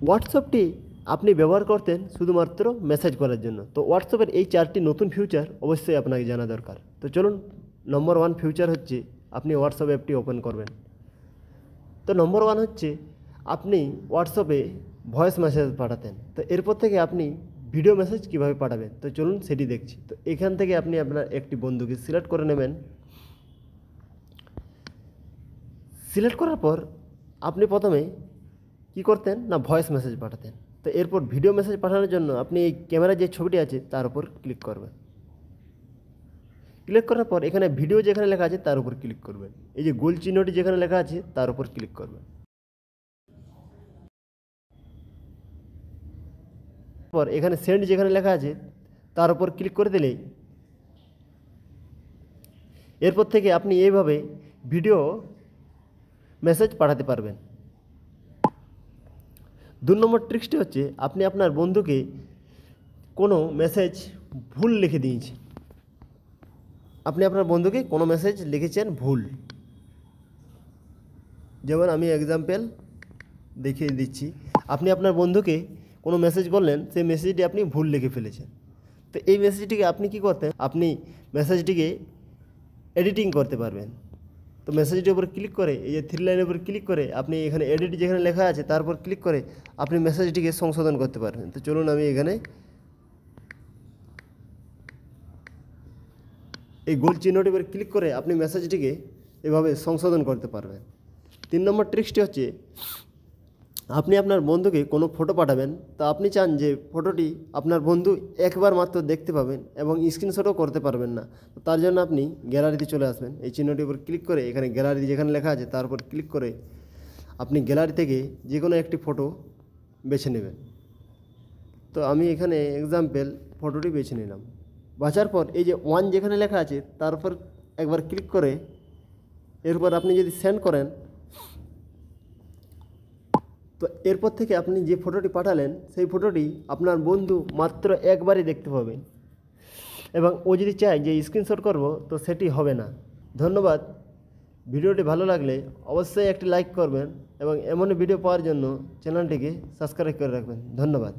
হোয়াটসঅ্যাপটি আপনি ব্যবহার করতেন শুধুমাত্র মেসেজ করার জন্য। তো হোয়াটসঅ্যাপের এই 4টি নতুন ফিউচার অবশ্যই আপনাকে জানা দরকার। তো চলুন, নম্বর 1 ফিউচার হচ্ছে আপনি হোয়াটসঅ্যাপ অ্যাপটি ওপেন করবেন। তো নম্বর 1 হচ্ছে আপনি হোয়াটসঅ্যাপে ভয়েস মেসেজ পাঠাতেন, তো এরপর থেকে আপনি ভিডিও মেসেজ কীভাবে পাঠাবেন, তো চলুন সেটি দেখছি। তো এখান থেকে আপনি আপনার একটি বন্ধুকে সিলেক্ট করে নেবেন। সিলেক্ট করার পর আপনি প্রথমে কী করতেন না ভয়েস মেসেজ পাঠাতেন। তো এরপর ভিডিও মেসেজ পাঠানোর জন্য আপনি এই ক্যামেরার যে ছবিটি আছে তার উপর ক্লিক করবেন। ক্লিক করার পর এখানে ভিডিও যেখানে লেখা আছে তার উপর ক্লিক করবেন। এই যে গোল চিহ্নটি যেখানে লেখা আছে তার উপর ক্লিক করবেন। পর এখানে সেন্ড যেখানে লেখা আছে তার উপর ক্লিক করে দিলেই এরপর থেকে আপনি এইভাবে ভিডিও মেসেজ পাঠাতে পারবেন। 2 নম্বর ট্রিক্সটি হচ্ছে আপনি আপনার বন্ধুকে কোনো মেসেজ ভুল লিখে দিয়েছেন। আপনি আপনার বন্ধুকে কোনো মেসেজ লিখেছেন ভুল, যেমন আমি এক্সাম্পল দেখিয়ে দিচ্ছি। আপনি আপনার বন্ধুকে কোনো মেসেজ করলেন, সেই মেসেজটি আপনি ভুল লিখে ফেলেছেন। তো এই মেসেজটিকে আপনি কী করতেন, আপনি মেসেজটিকে এডিটিং করতে পারবেন। তো মেসেজটির উপর ক্লিক করে এই যে 3 লাইনের উপর ক্লিক করে আপনি এখানে এডিট যেখানে লেখা আছে তার উপর ক্লিক করে আপনি মেসেজটিকে সংশোধন করতে পারবেন। তো চলুন আমি এখানে এই গোল চিহ্নটির উপর ক্লিক করে আপনি মেসেজটিকে এভাবে সংশোধন করতে পারবেন। 3 নম্বর ট্রিক্সটি হচ্ছে আপনি আপনার বন্ধুকে কোনো ফটো পাঠাবেন, তো আপনি চান যে ফটোটি আপনার বন্ধু একবার মাত্র দেখতে পাবেন এবং স্ক্রিনশটও করতে পারবেন না। তো তার জন্য আপনি গ্যালারিতে চলে আসবেন। এই চিহ্নটির উপর ক্লিক করে এখানে গ্যালারি যেখানে লেখা আছে তার উপর ক্লিক করে আপনি গ্যালারি থেকে যে কোনো একটি ফটো বেছে নেবেন। তো আমি এখানে এক্সাম্পল ফটোটি বেছে নিলাম। বাছার পর এই যে 1 যেখানে লেখা আছে তার উপর একবার ক্লিক করে এরপর আপনি যদি সেন্ড করেন, তো এরপর থেকে আপনি যে ফটোটি পাঠালেন সেই ফটোটি আপনার বন্ধু মাত্র একবারই দেখতে পাবেন এবং ও যদি চায় যে স্ক্রিনশট করব তো সেটি হবে না। ধন্যবাদ। ভিডিওটি ভালো লাগলে অবশ্যই একটি লাইক করবেন এবং এমন ভিডিও পাওয়ার জন্য চ্যানেলটিকে সাবস্ক্রাইব করে রাখবেন। ধন্যবাদ।